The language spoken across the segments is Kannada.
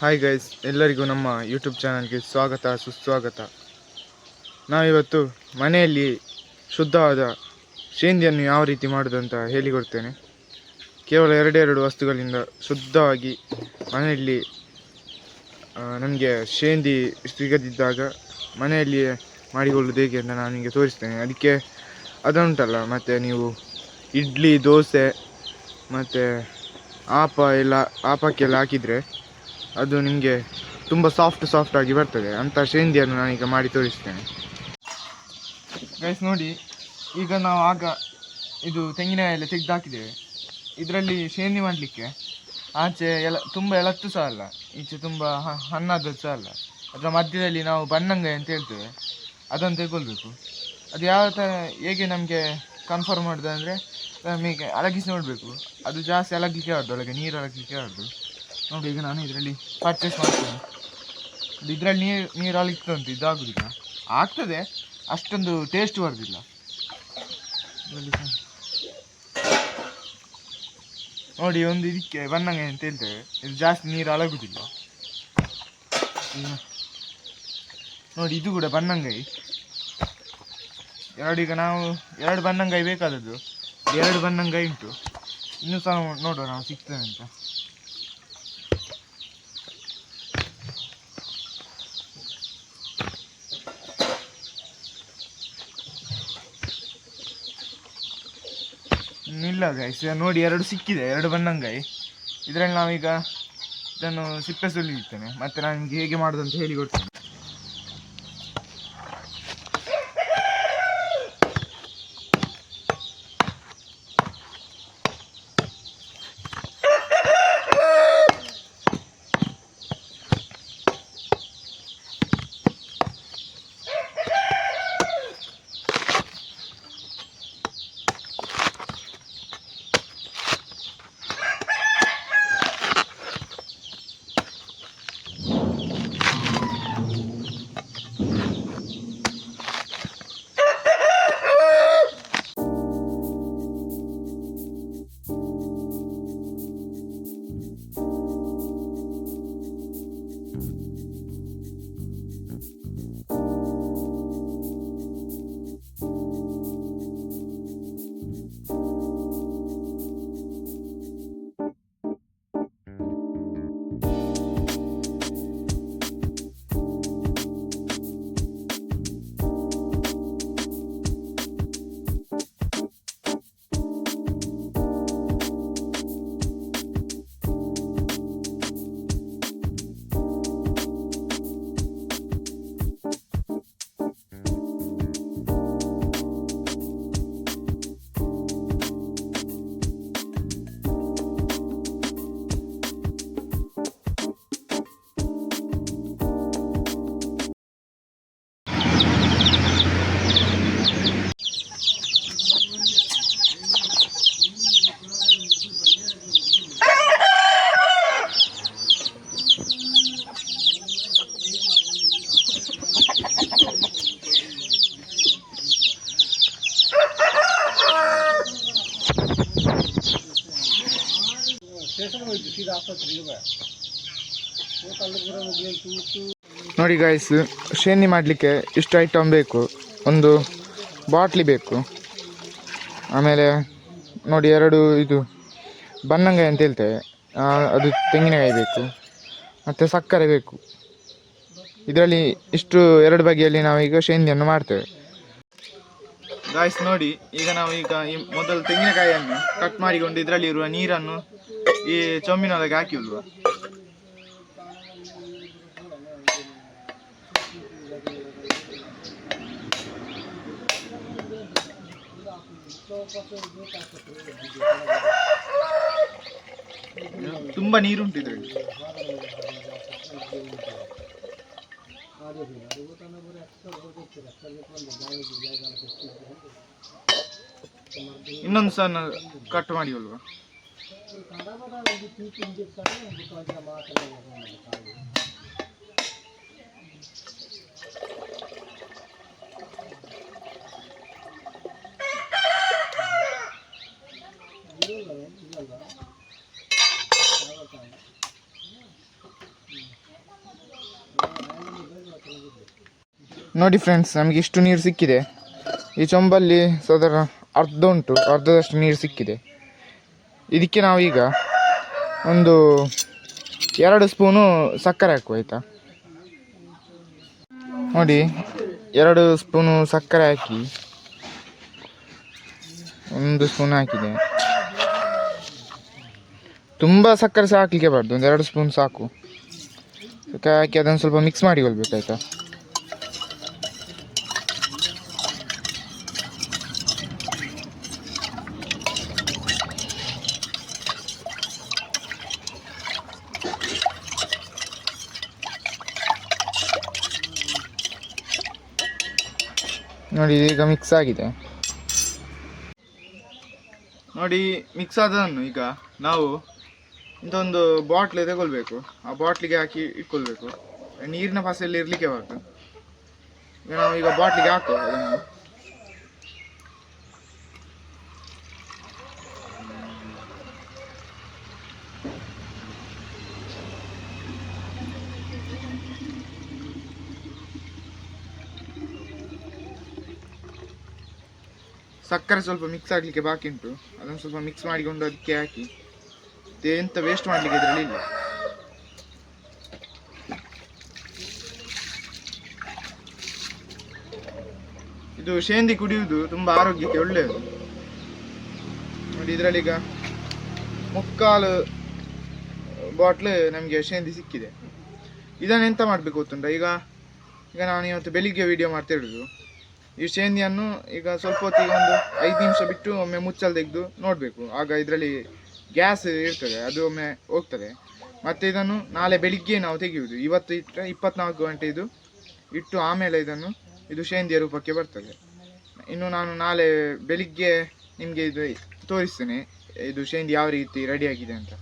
ಹಾಯ್ ಗೈಸ್, ಎಲ್ಲರಿಗೂ ನಮ್ಮ ಯೂಟ್ಯೂಬ್ ಚಾನಲ್ಗೆ ಸ್ವಾಗತ ಸುಸ್ವಾಗತ. ನಾವಿವತ್ತು ಮನೆಯಲ್ಲಿ ಶುದ್ಧವಾದ ಶೇಂದಿಯನ್ನು ಯಾವ ರೀತಿ ಮಾಡೋದು ಅಂತ ಹೇಳಿಕೊಡ್ತೇನೆ. ಕೇವಲ ಎರಡೆರಡು ವಸ್ತುಗಳಿಂದ ಶುದ್ಧವಾಗಿ ಮನೆಯಲ್ಲಿ ನಮಗೆ ಶೇಂದಿ ಸಿಗದಿದ್ದಾಗ ಮನೆಯಲ್ಲಿ ಮಾಡಿಕೊಳ್ಳೋದು ಹೇಗೆ ಅಂತ ನಾನು ನಿಮಗೆ ತೋರಿಸ್ತೇನೆ. ಅದಕ್ಕೆ ಅದನ್ನುಂಟಲ್ಲ, ಮತ್ತು ನೀವು ಇಡ್ಲಿ, ದೋಸೆ ಮತ್ತು ಆಪಕ್ಕೆಲ್ಲ ಹಾಕಿದರೆ ಅದು ನಿಮಗೆ ತುಂಬ ಸಾಫ್ಟಾಗಿ ಬರ್ತದೆ. ಅಂಥ ಶೇಂದಿಯನ್ನು ನಾನೀಗ ಮಾಡಿ ತೋರಿಸ್ತೇನೆ. ಗೈಸ್ ನೋಡಿ, ಈಗ ನಾವು ಇದು ತೆಂಗಿನಕಾಯಿ ಎಲ್ಲ ತೆಗೆದು ಹಾಕಿದ್ದೇವೆ. ಇದರಲ್ಲಿ ಶೇಂದಿ ಮಾಡಲಿಕ್ಕೆ ಆಚೆ ತುಂಬ ಎಳತ್ತು ಸಹ ಅಲ್ಲ, ಈಚೆ ತುಂಬ ಹಣ್ಣಾದದ್ದು ಸಹ ಅಲ್ಲ. ಅದರ ಮಧ್ಯದಲ್ಲಿ ನಾವು ಬನ್ನಂಗಾಯಿ ಅಂತ ಹೇಳ್ತೇವೆ, ಅದನ್ನು ತೆಗೊಳ್ಬೇಕು. ಅದು ಯಾವ ಥರ ಹೇಗೆ ನಮಗೆ ಕನ್ಫರ್ಮ್ ಮಾಡೋದು ಅಂದರೆ, ನಮಗೆ ಅಲಗಿಸಿ ನೋಡಬೇಕು. ಅದು ಜಾಸ್ತಿ ಅಲಗಲಿಕ್ಕೆ ಬಾರ್ದು, ಒಳಗೆ ನೀರು ಅಲಗಲಿಕ್ಕೆ ಬಾರ್ದು. ನೋಡಿ, ಈಗ ನಾನು ಇದರಲ್ಲಿ ಪರ್ಚೇಸ್ ಮಾಡ್ತೇನೆ. ಇದರಲ್ಲಿ ನೀರು ಅಲಗ್ತಾ ಉಂಟು, ಇದಾಗೋದಿಲ್ಲ. ಆಗ್ತದೆ, ಅಷ್ಟೊಂದು ಟೇಸ್ಟ್ ಬರೋದಿಲ್ಲ. ನೋಡಿ, ಒಂದು ಇದಕ್ಕೆ ಬನ್ನಂಗಾಯಿ ಅಂತ ಹೇಳ್ತೇವೆ, ಇದು ಜಾಸ್ತಿ ನೀರು ಅಲಗುದಿಲ್ಲ. ನೋಡಿ, ಇದು ಕೂಡ ಬನ್ನಂಗಾಯಿ. ಈಗ ನಾವು ಎರಡು ಬನ್ನಂಗಾಯಿ ಬೇಕಾದದ್ದು, 2 ಬನ್ನಂಗಾಯಿ ಉಂಟು. ಇನ್ನೂ ಸಹ ನೋಡುವ ನಾವು ಸಿಗ್ತೇನೆ ಅಂತ. ಇಲ್ಲ ಗೈಸ್, ನೋಡಿ, 2 ಸಿಕ್ಕಿದೆ, 2 ಬನ್ನಂಗಾಯಿ. ಇದರಲ್ಲಿ ನಾವೀಗ ಇದನ್ನು ಸಿಪ್ಪೆ ಸುಲಿಯುತ್ತೇನೆ, ಮತ್ತು ನಾನು ನಿಮಗೆ ಹೇಗೆ ಮಾಡೋದು ಅಂತ ಹೇಳಿಕೊಡ್ತೇನೆ. ನೋಡಿ ಗಾಯ್ಸ್, ಶೇಂದಿ ಮಾಡಲಿಕ್ಕೆ ಇಷ್ಟು ಐಟಮ್ ಬೇಕು. ಒಂದು ಬಾಟ್ಲಿ ಬೇಕು, ಆಮೇಲೆ ನೋಡಿ 2 ಇದು ಬನ್ನಂಗಾಯಿ ಅಂತ ಹೇಳ್ತೇವೆ, ಅದು ತೆಂಗಿನಕಾಯಿ ಬೇಕು, ಮತ್ತು ಸಕ್ಕರೆ ಬೇಕು. ಇದರಲ್ಲಿ ಇಷ್ಟು 2 ಬಗೆಯಲ್ಲಿ ನಾವೀಗ ಶೇಂದಿಯನ್ನು ಮಾಡ್ತೇವೆ. ಗಾಯ್ಸ್ ನೋಡಿ, ಈಗ ನಾವು ಈ ಮೊದಲು ತೆಂಗಿನಕಾಯಿಯನ್ನು ಕಟ್ ಮಾಡಿಕೊಂಡು ಇದರಲ್ಲಿ ಇರುವ ನೀರನ್ನು ಈ ಚೊಂಬಿನೊಳಗೆ ಹಾಕಿಲ್ವ. ತುಂಬ ನೀರುಂಟು ಇದರಲ್ಲಿ. ಇನ್ನೊಂದು ಸಣ್ಣ ಕಟ್ ಮಾಡಿ ಅಲ್ವಾ. ನೋಡಿ ಫ್ರೆಂಡ್ಸ್, ನಮಗೆ ಇಷ್ಟು ನೀರು ಸಿಕ್ಕಿದೆ. ಈ ಚೊಂಬಲ್ಲಿ ಸಾಧಾರಣ ಅರ್ಧ ಉಂಟು, ಅರ್ಧದಷ್ಟು ನೀರು ಸಿಕ್ಕಿದೆ. ಇದಕ್ಕೆ ನಾವೀಗ ಒಂದು 2 ಸ್ಪೂನು ಸಕ್ಕರೆ ಹಾಕುವ, ಆಯಿತಾ? ನೋಡಿ, 2 ಸ್ಪೂನು ಸಕ್ಕರೆ ಹಾಕಿ, 1 ಸ್ಪೂನ್ ಹಾಕಿದೆ. ತುಂಬ ಸಕ್ಕರೆ ಸಹ ಹಾಕಲಿಕ್ಕೆ ಬಾರ್ದು, ಒಂದು 2 ಸ್ಪೂನ್ ಸಾಕು. ಸಕ್ಕರೆ ಹಾಕಿ ಅದನ್ನು ಸ್ವಲ್ಪ ಮಿಕ್ಸ್ ಮಾಡಿಕೊಳ್ಬೇಕು, ಆಯಿತಾ? ನೋಡಿ, ಈಗ ಮಿಕ್ಸ್ ಆಗಿದೆ. ನೋಡಿ, ಮಿಕ್ಸ್ ಆದದನ್ನು ಈಗ ನಾವು ಇಂಥ ಒಂದು ಬಾಟ್ಲ್ ತಗೊಳ್ಬೇಕು. ಆ ಬಾಟ್ಲಿಗೆ ಹಾಕಿ ಇಟ್ಕೊಳ್ಬೇಕು. ನೀರಿನ ಫಸೆಯಲ್ಲಿ ಇರಲಿಕ್ಕೆ ಬಾರ್ದು. ಈಗ ನಾವು ಈಗ ಬಾಟ್ಲಿಗೆ ಹಾಕುವ ಅದನ್ನು. ಸಕ್ಕರೆ ಸ್ವಲ್ಪ ಮಿಕ್ಸ್ ಆಗಲಿಕ್ಕೆ ಬಾಕಿ ಉಂಟು, ಅದನ್ನು ಸ್ವಲ್ಪ ಮಿಕ್ಸ್ ಮಾಡಿಕೊಂಡು ಅದಕ್ಕೆ ಹಾಕಿ. ಎಂತ ವೇಸ್ಟ್ ಮಾಡಲಿಕ್ಕೆ ಇದರಲ್ಲಿ ಇಲ್ಲ. ಇದು ಶೇಂದಿ ಕುಡಿಯುವುದು ತುಂಬ ಆರೋಗ್ಯಕ್ಕೆ ಒಳ್ಳೆಯದು. ನೋಡಿ, ಇದರಲ್ಲಿ ಈಗ 3/4 ಬಾಟ್ಲ್ ನಮಗೆ ಶೇಂದಿ ಸಿಕ್ಕಿದೆ. ಇದನ್ನು ಎಂತ ಮಾಡಬೇಕು ಗೊತ್ತುಂಟ? ಈಗ ನಾನು ಇವತ್ತು ಬೆಳಿಗ್ಗೆ ವಿಡಿಯೋ ಮಾಡ್ತಾ ಇರೋದು. ಈ ಶೇಂದಿಯನ್ನು ಈಗ ಸ್ವಲ್ಪ ಹೊತ್ತಿಗೆ ಒಂದು 5 ನಿಮಿಷ ಬಿಟ್ಟು ಒಮ್ಮೆ ಮುಚ್ಚಲು ತೆಗೆದು ನೋಡಬೇಕು. ಆಗ ಇದರಲ್ಲಿ ಗ್ಯಾಸ್ ಇರ್ತದೆ, ಅದು ಒಮ್ಮೆ ಹೋಗ್ತದೆ. ಮತ್ತು ಇದನ್ನು ನಾಳೆ ಬೆಳಿಗ್ಗೆ ನಾವು ತೆಗೆಯುವುದು. ಇವತ್ತು ಇಟ್ಟರೆ 24 ಗಂಟೆ ಇದು ಇಟ್ಟು ಆಮೇಲೆ ಇದು ಶೇಂದಿಯ ರೂಪಕ್ಕೆ ಬರ್ತದೆ. ಇನ್ನು ನಾನು ನಾಳೆ ಬೆಳಿಗ್ಗೆ ನಿಮಗೆ ಇದು ತೋರಿಸ್ತೇನೆ, ಇದು ಶೇಂದಿ ಯಾವ ರೀತಿ ರೆಡಿಯಾಗಿದೆ ಅಂತ.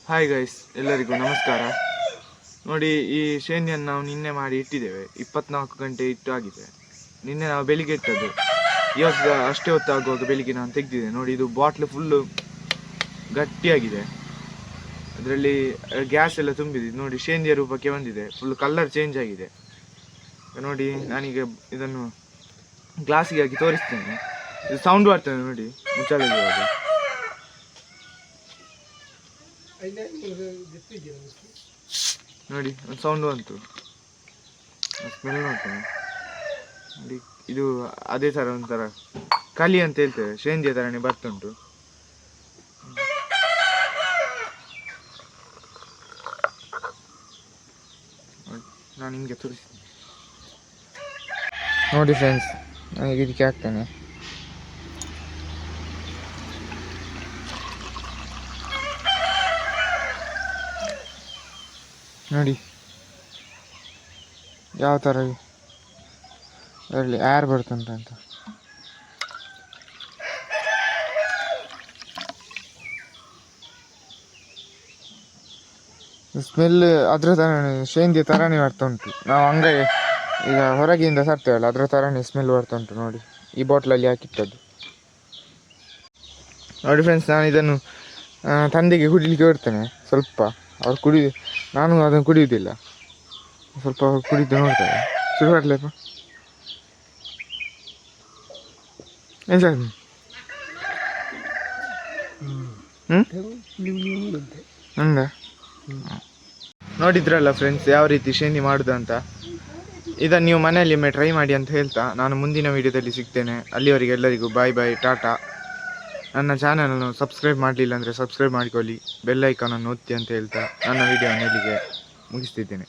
ಹಾಯ್ ಗೈಸ್, ಎಲ್ಲರಿಗೂ ನಮಸ್ಕಾರ. ನೋಡಿ, ಈ ಶೇಂದಿಯನ್ನು ನಾವು ನಿನ್ನೆ ಮಾಡಿ ಇಟ್ಟಿದ್ದೇವೆ. 24 ಗಂಟೆ ಇಟ್ಟು ಆಗಿದೆ. ನಿನ್ನೆ ನಾವು ಬೆಳಿಗ್ಗೆ ಇಟ್ಟದ್ದು. ಇವತ್ತು ಅಷ್ಟೇ ಹೊತ್ತಾಗುವಾಗ ಬೆಳಿಗ್ಗೆ ನಾನು ತೆಗೆದಿದ್ದೆ. ನೋಡಿ, ಇದು ಬಾಟ್ಲು ಫುಲ್ಲು ಗಟ್ಟಿಯಾಗಿದೆ. ಅದರಲ್ಲಿ ಗ್ಯಾಸ್ ಎಲ್ಲ ತುಂಬಿದೆ. ನೋಡಿ, ಶೇಂದಿಯ ರೂಪಕ್ಕೆ ಬಂದಿದೆ. ಫುಲ್ ಕಲರ್ ಚೇಂಜ್ ಆಗಿದೆ. ನೋಡಿ, ನಾನೀಗ ಇದನ್ನು ಗ್ಲಾಸಿಗೆ ಹಾಕಿ ತೋರಿಸ್ತೇನೆ. ಇದು ಸೌಂಡ್ ಬರ್ತದೆ ನೋಡಿ, ಮುಚ್ಚಾಲಿರುವಾಗ. ನೋಡಿ, ಒಂದು ಸೌಂಡ್ ಬಂತು, ಸ್ಮೆಲ್ ನೋಡ್ತೇನೆ. ನೋಡಿ, ಇದು ಅದೇ ಥರ ಒಂಥರ ಕಲಿ ಅಂತ ಹೇಳ್ತೇವೆ, ಶೇಂದಿಯ ಥರನೇ ಬರ್ತುಂಟು. ನಾನು ನಿಮಗೆ ತೋರಿಸ್ತೀನಿ. ನೋಡಿ ಫ್ರೆಂಡ್ಸ್, ನನಗೆ ಇದಕ್ಕೆ ಹಾಕ್ತೇನೆ. ನೋಡಿ ಯಾವ ಥರ ಅದರಲ್ಲಿ ಏರ್ ಬರ್ತುಂಟ ಅಂತ. ಸ್ಮೆಲ್ ಅದರ ಥರನೇ, ಶೇಂದಿಯ ಥರನೇ ಬರ್ತಾ ಉಂಟು. ನಾವು ಅಂಗಡಿ ಈಗ ಹೊರಗಿಂದ ತರ್ತೇವಲ್ಲ, ಅದರ ಥರನೇ ಸ್ಮೆಲ್ ಬರ್ತಾ ಉಂಟು. ನೋಡಿ, ಈ ಬಾಟ್ಲಲ್ಲಿ ಹಾಕಿಟ್ಟದ್ದು. ನೋಡಿ ಫ್ರೆಂಡ್ಸ್, ನಾನು ಇದನ್ನು ತಂದೆಗೆ ಕುಡಿಲಿಕ್ಕೆ ಬರ್ತೇನೆ. ಸ್ವಲ್ಪ ಅವ್ರು ನಾನು ಅದನ್ನು ಕುಡಿಯುವುದಿಲ್ಲ. ಸ್ವಲ್ಪ ಅವ್ರು ಕುಡಿದು ನೋಡ್ತಾರೆ. ಶುರು ಮಾಡಲಪ್ಪ. ಏನು ಸರ್? ಹಂಗ ನೋಡಿದ್ರಲ್ಲ ಫ್ರೆಂಡ್ಸ್, ಯಾವ ರೀತಿ ಶೇಂದಿ ಮಾಡೋದು ಅಂತ. ಇದನ್ನು ನೀವು ಮನೆಯಲ್ಲಿ ಒಮ್ಮೆ ಟ್ರೈ ಮಾಡಿ ಅಂತ ಹೇಳ್ತಾ ನಾನು ಮುಂದಿನ ವೀಡಿಯೋದಲ್ಲಿ ಸಿಗ್ತೇನೆ. ಅಲ್ಲಿವರೆಗೆ ಎಲ್ಲರಿಗೂ ಬಾಯ್ ಬಾಯ್, ಟಾಟಾ. ನನ್ನ ಚಾನಲನ್ನು ಸಬ್ಸ್ಕ್ರೈಬ್ ಮಾಡಲಿಲ್ಲ ಅಂದರೆ ಸಬ್ಸ್ಕ್ರೈಬ್ ಮಾಡಿಕೊಳ್ಳಿ, ಬೆಲ್ ಐಕಾನನ್ನು ಒತ್ತಿ ಅಂತ ಹೇಳ್ತಾ ನನ್ನ ವಿಡಿಯೋವನ್ನು ಇಲ್ಲಿಗೆ ಮುಗಿಸ್ತಿದ್ದೇನೆ.